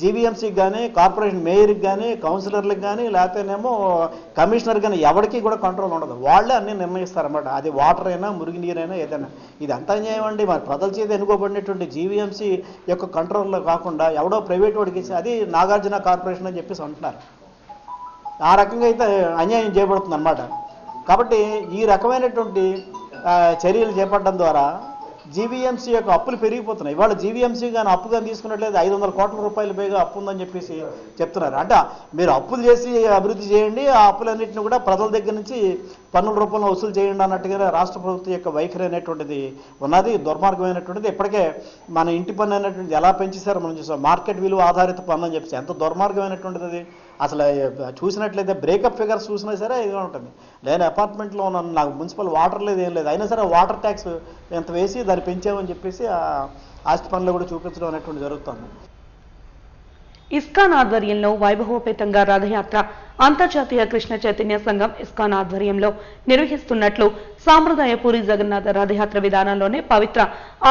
జీవీఎంసీకి కానీ కార్పొరేషన్ మేయర్కి కానీ కౌన్సిలర్లకు కానీ లేకపోతేనేమో కమిషనర్ కానీ ఎవరికి కూడా కంట్రోల్ ఉండదు. వాళ్ళే అన్నీ నిర్ణయిస్తారన్నమాట. అది వాటర్ అయినా మురుగునీరైనా ఏదైనా. ఇది అంతా చేయమండి మరి ప్రజల చేత ఎన్నుకోబడినటువంటి జీవీఎంసీ యొక్క కంట్రోల్లో కాకుండా ఎవడో ప్రైవేట్ వాడికి ఇచ్చి అది నాగార్జున కార్పొరేషన్ అని చెప్పేసి అంటున్నారు. ఆ రకంగా అయితే అన్యాయం చేయబడుతుంది అన్నమాట. కాబట్టి ఈ రకమైనటువంటి చర్యలు చేపట్టడం ద్వారా జీవీఎంసీ యొక్క అప్పులు పెరిగిపోతున్నాయి. ఇవాళ జీవీఎంసీ కానీ అప్పు కానీ తీసుకున్నట్లయితే 500 కోట్ల రూపాయలు పైగా అప్పు ఉందని చెప్పేసి చెప్తున్నారు. అంటే మీరు అప్పులు చేసి అభివృద్ధి చేయండి, ఆ అప్పులన్నింటినీ కూడా ప్రజల దగ్గర నుంచి పన్నుల రూపంలో వసూలు చేయండి అన్నట్టుగా రాష్ట్ర ప్రభుత్వం యొక్క వైఖరి అనేటువంటిది ఉన్నది. దుర్మార్గమైనటువంటిది. ఇప్పటికే మన ఇంటి పన్ను అనేటువంటిది ఎలా పెంచేశారో మనం చూసాం. మార్కెట్ విలువ ఆధారిత పన్ను అని చెప్పేసి ఎంత దుర్మార్గమైనటువంటిది అది. అసలు చూసినట్లయితే బ్రేకప్ ఫిగర్స్ చూసినా సరే ఇదిగా ఉంటుంది. నేను అపార్ట్మెంట్లో ఉన్నాను, నాకు మున్సిపల్ వాటర్ లేదు ఏం లేదు, అయినా సరే వాటర్ ట్యాక్స్ ఎంత వేసి దాన్ని పెంచామని చెప్పేసి ఆస్తి పనులు కూడా చూపించడం అనేటువంటి జరుగుతుంది. ఇస్కాన్ ఆధ్వర్యంలో వైభవోపేతంగా రథయాత్ర అంతర్జాతీయ కృష్ణ చైతన్య సంఘం ఇస్కాన్ ఆధ్వర్యంలో నిర్వహిస్తున్నట్లు సాంప్రదాయ పూరి జగన్నాథ రథయాత్ర విధానంలోనే పవిత్ర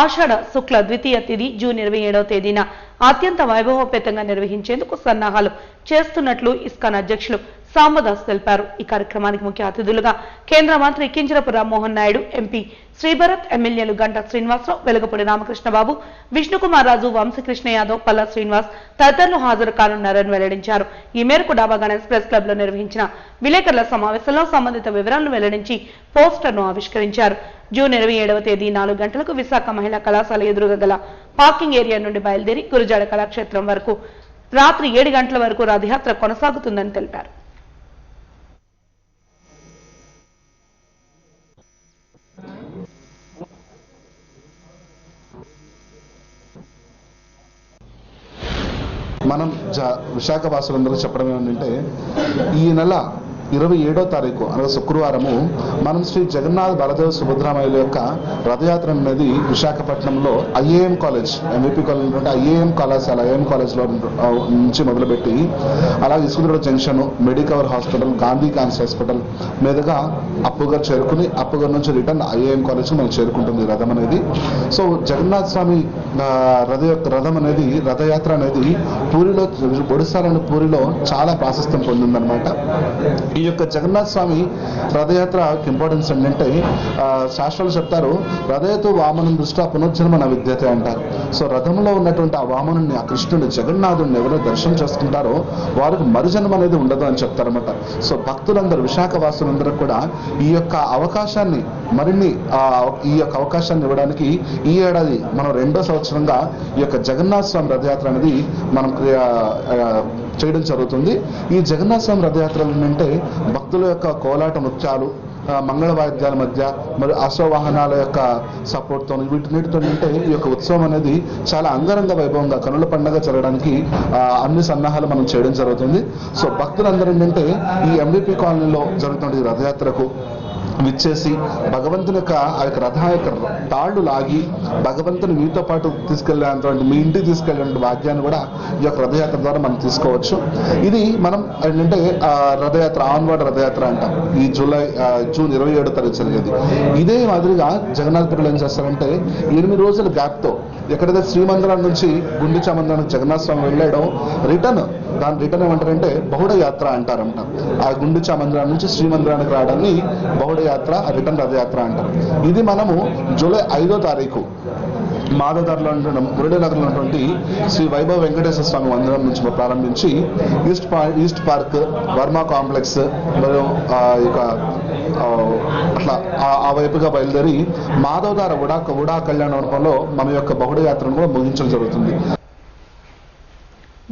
ఆషాఢ శుక్ల ద్వితీయ తేదీ జూన్ 27వ తేదీన అత్యంత వైభవోపేతంగా నిర్వహించేందుకు సన్నాహాలు చేస్తున్నట్లు ఇస్కాన్ అధ్యక్షులు సాంబదాస్ తెలిపారు. ఈ కార్యక్రమానికి ముఖ్య అతిథులుగా కేంద్ర మంత్రి కింజరపు రామ్మోహన్ నాయుడు, ఎంపీ శ్రీభరత్, ఎమ్మెల్యేలు గంటా శ్రీనివాసరావు, వెలగపూడి రామకృష్ణబాబు, విష్ణుకుమార్ రాజు, వంశకృష్ణ యాదవ్, పల్లా శ్రీనివాస్ తదితరులు హాజరు కానున్నారని వెల్లడించారు. ఈ మేరకు డాబా గణేష్ ప్రెస్ క్లబ్ లో నిర్వహించిన విలేకరుల సమావేశంలో సంబంధిత వివరాలను వెల్లడించి పోస్టర్ను ఆవిష్కరించారు. జూన్ 27వ తేదీ 4 గంటలకు విశాఖ మహిళా కళాశాల ఎదురుగా గల పార్కింగ్ ఏరియా నుండి బయలుదేరి గురుజాడ కళాక్షేత్రం వరకు రాత్రి 7 గంటల వరకు రథయాత్ర కొనసాగుతుందని తెలిపారు. మనం విశాఖ వాసులందరూ చెప్పడం ఏంటంటే ఈ నెల 27వ తారీఖు అనగా శుక్రవారము మనం శ్రీ జగన్నాథ్ బలదేవ్ సుభద్రామయ్యల యొక్క రథయాత్ర అనేది విశాఖపట్నంలో ఐఏఎం కాలేజ్, ఎంవిపి కాలేజ్ అంటే ఐఏఎం కళాశాల, ఐఏఎం కాలేజ్లో నుంచి మొదలుపెట్టి అలాగే ఇసుకుదూడ junction, Medicover hospital, Gandhi cancer hospital మీదుగా అప్పుగర్ చేరుకుని అప్పుగర్ నుంచి రిటర్న్ ఐఏఎం కాలేజ్కి మనం చేరుకుంటుంది రథం అనేది. సో జగన్నాథ్ స్వామి రథం అనేది రథయాత్ర అనేది పూరిలో, ఒడిశాలోని పూరిలో చాలా ప్రాశస్త్యం పొందిందనమాట. ఈ యొక్క జగన్నాథ్ స్వామి రథయాత్ర ఇంపార్టెన్స్ ఏంటంటే శాస్త్రాలు చెప్తారు, రథయతో వామనం దృష్ట్యా పునర్జన్మ న విద్యతే అంటారు. సో రథంలో ఉన్నటువంటి ఆ వామనుని, ఆ కృష్ణుని, జగన్నాథుడిని ఎవరైతే దర్శనం చేసుకుంటారో వారికి మరుజన్మ అనేది ఉండదు అని చెప్తారన్నమాట. సో భక్తులందరూ, విశాఖ వాసులందరూ కూడా ఈ యొక్క అవకాశాన్ని ఈ యొక్క అవకాశాన్ని ఇవ్వడానికి ఈ ఏడాది మనం 2వ సంవత్సరంగా ఈ యొక్క జగన్నాథ స్వామి రథయాత్ర అనేది మనం చేయడం జరుగుతుంది. ఈ జగన్నాథ స్వామి రథయాత్రలు అంటే భక్తుల యొక్క కోలాట నృత్యాలు, మంగళ వాయిద్యాల మధ్య మరి అశ్వవాహనాల యొక్క సపోర్ట్తో వీటిన్నిటితో అంటే ఈ యొక్క ఉత్సవం అనేది చాలా అంగరంగ వైభవంగా కనుల పండుగ జరగడానికి అన్ని సన్నాహాలు మనం చేయడం జరుగుతుంది. సో భక్తులందరూ ఏంటంటే ఈ ఎంవిపి కాలనీలో జరుగుతున్న రథయాత్రకు విచ్చేసి భగవంతుని యొక్క ఆ యొక్క రథం యొక్క తాళ్ళు లాగి భగవంతుని మీతో పాటు తీసుకెళ్లేటువంటి మీ ఇంటికి తీసుకెళ్లే భాగ్యాన్ని కూడా ఈ యొక్క రథయాత్ర ద్వారా మనం తీసుకోవచ్చు. ఇది మనం ఏంటంటే రథయాత్ర ఆన్వర్డ్ రథయాత్ర అంటాం. ఈ జూన్ 27వ తారీఖు జరిగేది. ఇదే మాదిరిగా జగన్నాథపురంలో ఏం చేస్తారంటే 8 రోజుల గ్యాప్తో ఎక్కడైతే శ్రీమందిరం నుంచి గుండిచా మందిరానికి జగన్నాథ స్వామి వెళ్ళాడో దాని రిటర్న్ ఏమంటారంటే బహుళ యాత్ర అంటారంట. ఆ గుండిచా మందిరం నుంచి శ్రీమందిరానికి రావడాన్ని బహుళ యాత్ర, రిటర్న్ రథయాత్ర అంటారు. ఇది మనము జూలై 5వ తారీఖు మాధవదారిలో మురళీనగర్లో ఉన్నటువంటి శ్రీ వైభవ వెంకటేశ్వర స్వామి మందిరం నుంచి ప్రారంభించి ఈస్ట్ పార్క్, వర్మ కాంప్లెక్స్ మరియు అట్లా ఆ వైపుగా బయలుదేరి మాధవదార ఉడా కళ్యాణ మండపంలో మన యొక్క బహుళ యాత్రను కూడా ముగించడం జరుగుతుంది.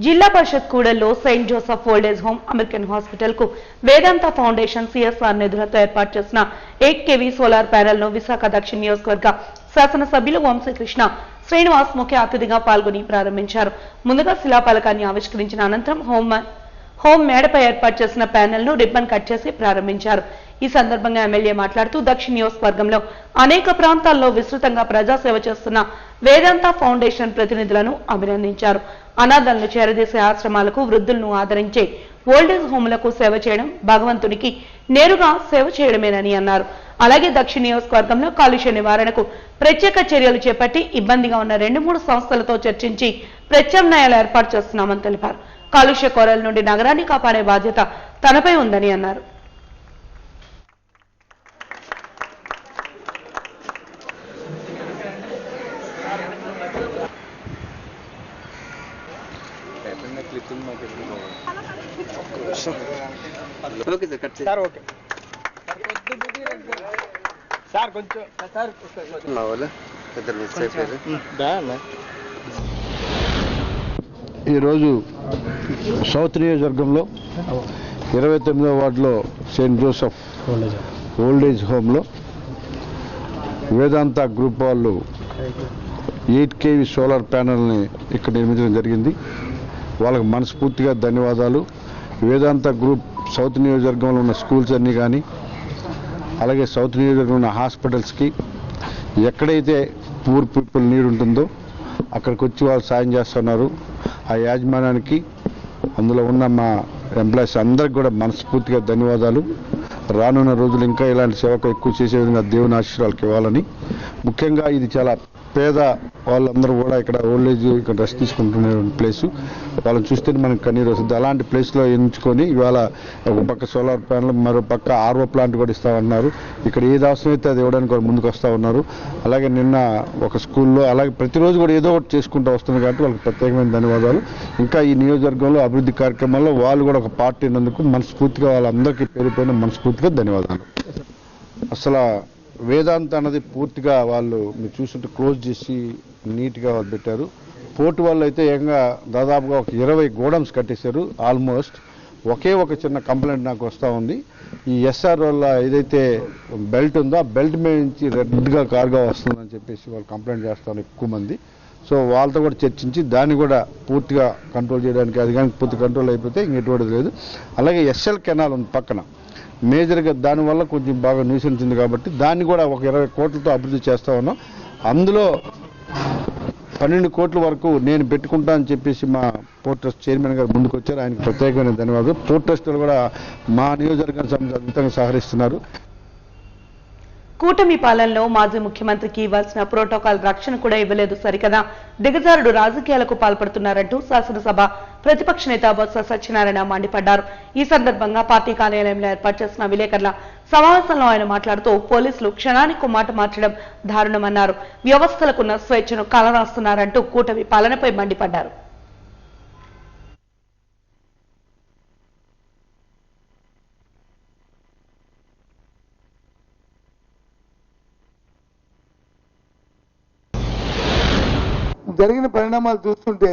జిల్లా పరిషత్ కూడల్లో Saint Joseph old age home, American hospital కు వేదాంత ఫౌండేషన్ సిఎస్ఆర్ నిధులతో ఏర్పాటు చేసిన 8 kV సోలార్ ప్యానెల్ ను విశాఖ దక్షిణ నియోజకవర్గ శాసనసభ్యులు వంశీకృష్ణ శ్రీనివాస్ ముఖ్య అతిథిగా పాల్గొని ప్రారంభించారు. ముందుగా శిలాఫలకాన్ని ఆవిష్కరించిన అనంతరం హోమ్ మేడపై ఏర్పాటు చేసిన ప్యానెల్ ను రిబ్బన్ కట్ చేసి ప్రారంభించారు. ఈ సందర్భంగా ఎమ్మెల్యే మాట్లాడుతూ దక్షిణ నియోజకవర్గంలో అనేక ప్రాంతాల్లో విస్తృతంగా ప్రజాసేవ చేస్తున్న వేదాంత ఫౌండేషన్ ప్రతినిధులను అభినందించారు. అనాథలను చేరదీసే ఆశ్రమాలకు, వృద్ధులను ఆదరించే ఓల్డేజ్ హోములకు సేవ చేయడం భగవంతునికి నేరుగా సేవ చేయడమేనని అన్నారు. అలాగే దక్షిణ నియోజకవర్గంలో కాలుష్య నివారణకు ప్రత్యేక చర్యలు చేపట్టి ఇబ్బందిగా ఉన్న 2-3 సంస్థలతో చర్చించి ప్రత్యామ్నాయాలు ఏర్పాటు చేస్తున్నామని తెలిపారు. కాలుష్య కోరల నుండి నగరాన్ని కాపాడే బాధ్యత తనపై ఉందని అన్నారు. ఈరోజు సౌత్ నియోజకవర్గంలో 29వ వార్డులో సెయింట్ జోసెఫ్ ఓల్డేజ్ హోమ్లో వేదాంత గ్రూప్ వాళ్ళు 8 kV సోలార్ ప్యానెల్ని ఇక్కడ నిర్మించడం జరిగింది. వాళ్ళకి మనస్ఫూర్తిగా ధన్యవాదాలు. వేదాంత గ్రూప్ సౌత్ నియోజకవర్గంలో ఉన్న స్కూల్స్ అన్నీ కానీ, అలాగే సౌత్ నియోజకవర్గంలో ఉన్న హాస్పిటల్స్కి ఎక్కడైతే పూర్ పీపుల్ నీడ్ ఉంటుందో అక్కడికి వచ్చి వాళ్ళు సాయం చేస్తున్నారు. ఆ యాజమాన్యానికి, అందులో ఉన్న మా ఎంప్లాయీస్ అందరికి కూడా మనస్ఫూర్తిగా ధన్యవాదాలు. రానున్న రోజులు ఇంకా ఇలాంటి సేవకు ఎక్కువ చేసే విధంగా దేవుని ఆశీర్వాదాలకు ఇవ్వాలని. ముఖ్యంగా ఇది చాలా పేద వాళ్ళందరూ కూడా ఇక్కడ ఓల్డేజ్ ఇక్కడ రెస్ట్ తీసుకుంటున్న ప్లేసు. వాళ్ళని చూస్తే మనకు కన్నీరు వస్తుంది. అలాంటి ప్లేస్లో ఎంచుకొని ఇవాళ ఒక పక్క సోలార్ ప్యానల్, మరో పక్క ఆర్ఓ ప్లాంట్ కూడా ఇస్తామన్నారు. ఇక్కడ ఏది అవసరమైతే అది ఇవ్వడానికి వాళ్ళు ముందుకు వస్తూ ఉన్నారు. అలాగే నిన్న ఒక స్కూల్లో, అలాగే ప్రతిరోజు కూడా ఏదో ఒకటి చేసుకుంటూ వస్తుంది కాబట్టి వాళ్ళకి ప్రత్యేకమైన ధన్యవాదాలు. ఇంకా ఈ నియోజకవర్గంలో అభివృద్ధి కార్యక్రమాల్లో వాళ్ళు కూడా ఒక పార్టీ ఉన్నందుకు మనస్ఫూర్తిగా వాళ్ళందరికీ పేరుపైన మనస్ఫూర్తిగా ధన్యవాదాలు. అసలు వేదాంత అన్నది పూర్తిగా వాళ్ళు మీరు చూస్తుంటే క్లోజ్ చేసి నీట్గా వాళ్ళు పెట్టారు. పోర్టు వాళ్ళు అయితే ఏకంగా దాదాపుగా ఒక 20 గోడమ్స్ కట్టేశారు. ఆల్మోస్ట్ ఒకే ఒక చిన్న కంప్లైంట్ నాకు వస్తూ ఉంది. ఈ ఎస్ఆర్ వల్ల ఏదైతే బెల్ట్ ఉందో ఆ బెల్ట్ మీద నుంచి రెడ్గా కారుగా వస్తుందని చెప్పేసి వాళ్ళు కంప్లైంట్ చేస్తారు ఎక్కువ మంది. సో వాళ్ళతో కూడా చర్చించి దాన్ని కూడా పూర్తిగా కంట్రోల్ చేయడానికి, అది కానీ పూర్తి కంట్రోల్ అయిపోతే ఇంకెటువంటిది లేదు. అలాగే ఎస్ఎల్ కెనాల్ ఉంది పక్కన, మేజర్గా దానివల్ల కొంచెం బాగా న్యూసెన్స్ ఉంది కాబట్టి దాన్ని కూడా ఒక 20 కోట్లతో అభివృద్ధి చేస్తూ ఉన్నాం. అందులో 12 కోట్ల వరకు నేను పెట్టుకుంటా అని చెప్పేసి మా పోర్ట్ ట్రస్ట్ చైర్మన్ గారు ముందుకు వచ్చారు. ఆయనకు ప్రత్యేకమైన ధన్యవాదాలు. పోర్ట్ ట్రస్టులు కూడా మా నియోజకవర్గానికి సంబంధించి అద్భుతంగా సహకరిస్తున్నారు. కూటమి పాలనలో మాజీ ముఖ్యమంత్రికి ఇవ్వాల్సిన ప్రోటోకాల్ రక్షణ కూడా ఇవ్వలేదు సరికదా, దిగజారుడు రాజకీయాలకు పాల్పడుతున్నారంటూ శాసనసభ ప్రతిపక్ష నేత బొత్స సత్యనారాయణ మండిపడ్డారు. ఈ సందర్భంగా పార్టీ కార్యాలయంలో ఏర్పాటు చేసిన విలేకరుల సమావేశంలో ఆయన మాట్లాడుతూ పోలీసులు క్షణానికి మాట మార్చడం దారుణమన్నారు. వ్యవస్థలకున్న స్వేచ్ఛను కలరాస్తున్నారంటూ కూటమి పాలనపై మండిపడ్డారు. జరిగిన పరిణామాలు చూస్తుంటే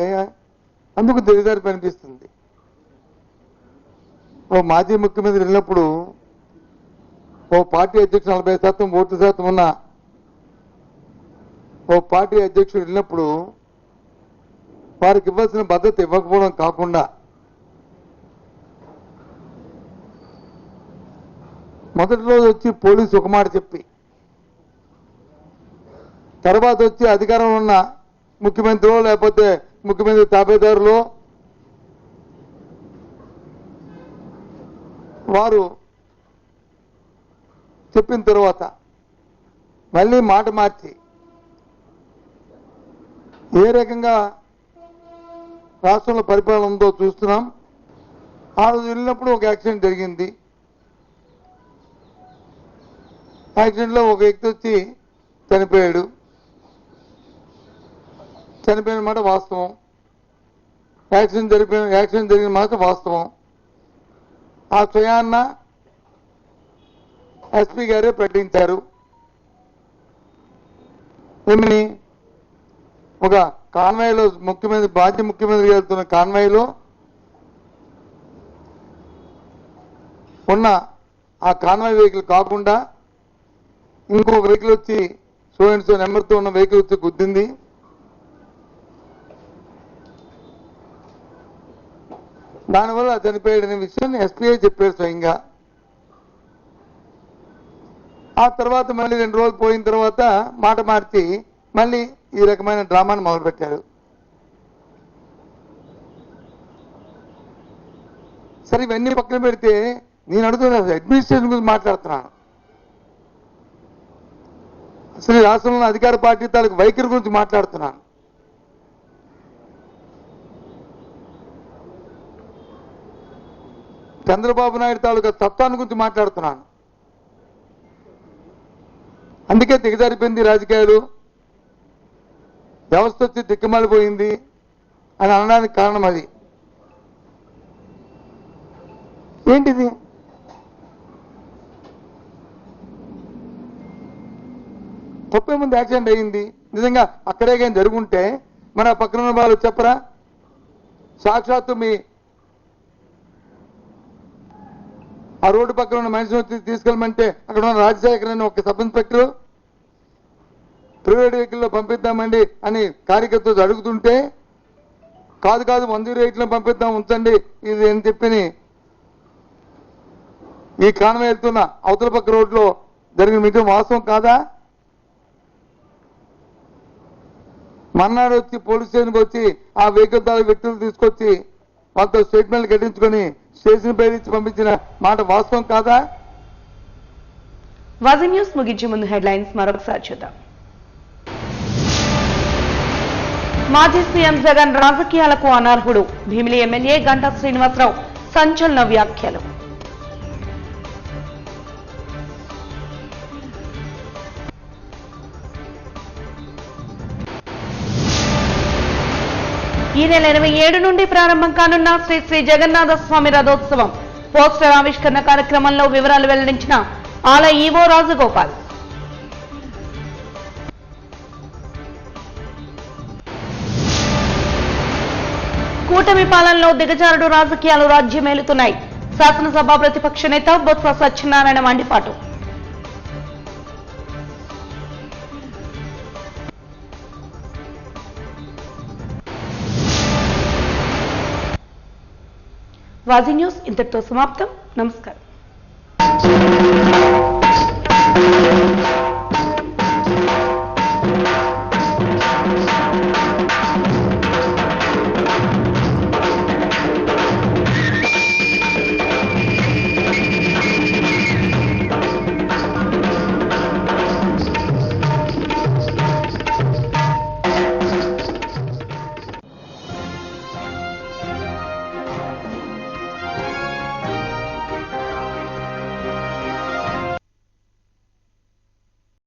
అందుకు దిగజారి అనిపిస్తుంది. ఓ మాజీ ముఖ్యమంత్రి వెళ్ళినప్పుడు ఓ పార్టీ అధ్యక్షుడు 40% ఓటు శాతం ఉన్న ఓ పార్టీ అధ్యక్షుడు వెళ్ళినప్పుడు వారికి ఇవ్వాల్సిన భద్రత ఇవ్వకపోవడం కాకుండా మొదటి రోజు వచ్చి పోలీసు ఒక మాట చెప్పి, తర్వాత వచ్చి అధికారంలో ఉన్న ముఖ్యమంత్రిలో లేకపోతే ముఖ్యమంత్రి తాబేదారులో వారు చెప్పిన తర్వాత మళ్ళీ మాట మార్చి ఏ రకంగా రాష్ట్రంలో పరిపాలన ఉందో చూస్తున్నాం. ఆ రోజు వెళ్ళినప్పుడు ఒక యాక్సిడెంట్ జరిగింది. యాక్సిడెంట్లో ఒక వ్యక్తి వచ్చి చనిపోయాడు. చనిపోయిన మాట వాస్తవం. యాక్సిడెంట్ జరిగిన మాట వాస్తవం. ఆ స్వయాన్న ఎస్పీ గారే ప్రకటించారు. ఏమని, ఒక కాన్వాయ్లో మాజీ ముఖ్యమంత్రి వెళ్తున్న కాన్వాయ్లో ఉన్న ఆ కాన్వాయ్ వెహికల్ కాకుండా ఇంకొక వెహికల్ వచ్చి సో అండ్ సో నెంబర్తో ఉన్న వెహికల్ వచ్చి గుద్దింది. దానివల్ల చనిపోయాడనే విషయాన్ని ఎస్పీఐ చెప్పారు స్వయంగా. ఆ తర్వాత మళ్ళీ 2 రోజులు పోయిన తర్వాత మాట మార్చి మళ్ళీ ఈ రకమైన డ్రామాను మొదలుపెట్టారు. సరే, ఇవన్నీ పక్కన పెడితే నేను అడుగుతున్నా, అడ్మినిస్ట్రేషన్ గురించి మాట్లాడుతున్నాను. అసలు ఈ రాష్ట్రంలో అధికార పార్టీ తాలూకు వైఖరి గురించి మాట్లాడుతున్నాను. చంద్రబాబు నాయుడు తాలూకా తత్వాన్ని గురించి మాట్లాడుతున్నాను. అందుకే దిగజారిపోయింది రాజకీయాలు, వ్యవస్థ వచ్చి దిక్కుమాలిపోయింది అని అనడానికి కారణం అది. ఏంటిది? తప్పే ముందు యాక్సిడెంట్ అయ్యింది. నిజంగా అక్కడే కానీ జరుగుంటే మన పక్కన ఉన్న వాళ్ళు చెప్పరా? సాక్షాత్తు మీ ఆ రోడ్డు పక్కన ఉన్న మనిషిని వచ్చి తీసుకెళ్ళమంటే అక్కడ ఉన్న రాజశేఖర్ అని ఒక సబ్ ఇన్స్పెక్టర్ ప్రైవేట్ వెహికల్లో పంపిద్దామండి అని కార్యకర్తలు అడుగుతుంటే, కాదు 108లో పంపిద్దాం ఉంచండి ఇది అని చెప్పి ఈ కాన్వాయ్ వెళ్తున్న అవతల పక్క రోడ్లో జరిగిన మీటింగ్ వాస్తవం కాదా? మన్నాడు వచ్చి పోలీస్ స్టేషన్కి వచ్చి ఆ వెహికల్ తాలూకు వ్యక్తులు తీసుకొచ్చి వాళ్ళతో స్టేట్మెంట్లు కట్టించుకొని స్టేషన్ పేరించి పంపించిన మాట వాస్తవం కాదా? వాజీ న్యూస్ ముగించే ముందు హెడ్లైన్స్ మరొకసారి చూద్దాం. మాజీ సీఎం జగన్ రాజకీయాలకు అనర్హుడు. భీమిలి ఎమ్మెల్యే గంటా శ్రీనివాసరావు సంచలన వ్యాఖ్యలు. ఈ నెల 27 నుండి ప్రారంభం కానున్న శ్రీ శ్రీ జగన్నాథ స్వామి రథోత్సవం పోస్టర్ ఆవిష్కరణ కార్యక్రమంలో వివరాలు వెల్లడించిన ఆలయ ఈవో రాజగోపాల్. కూటమి పాలనలో దిగజారుడు రాజకీయాలు రాజ్యమేలుతున్నాయి. శాసనసభ ప్రతిపక్ష నేత బొత్స సత్యనారాయణ మండిపాటు. వాజీ న్యూస్ ఇంతటితో సమాప్తం. నమస్కారం.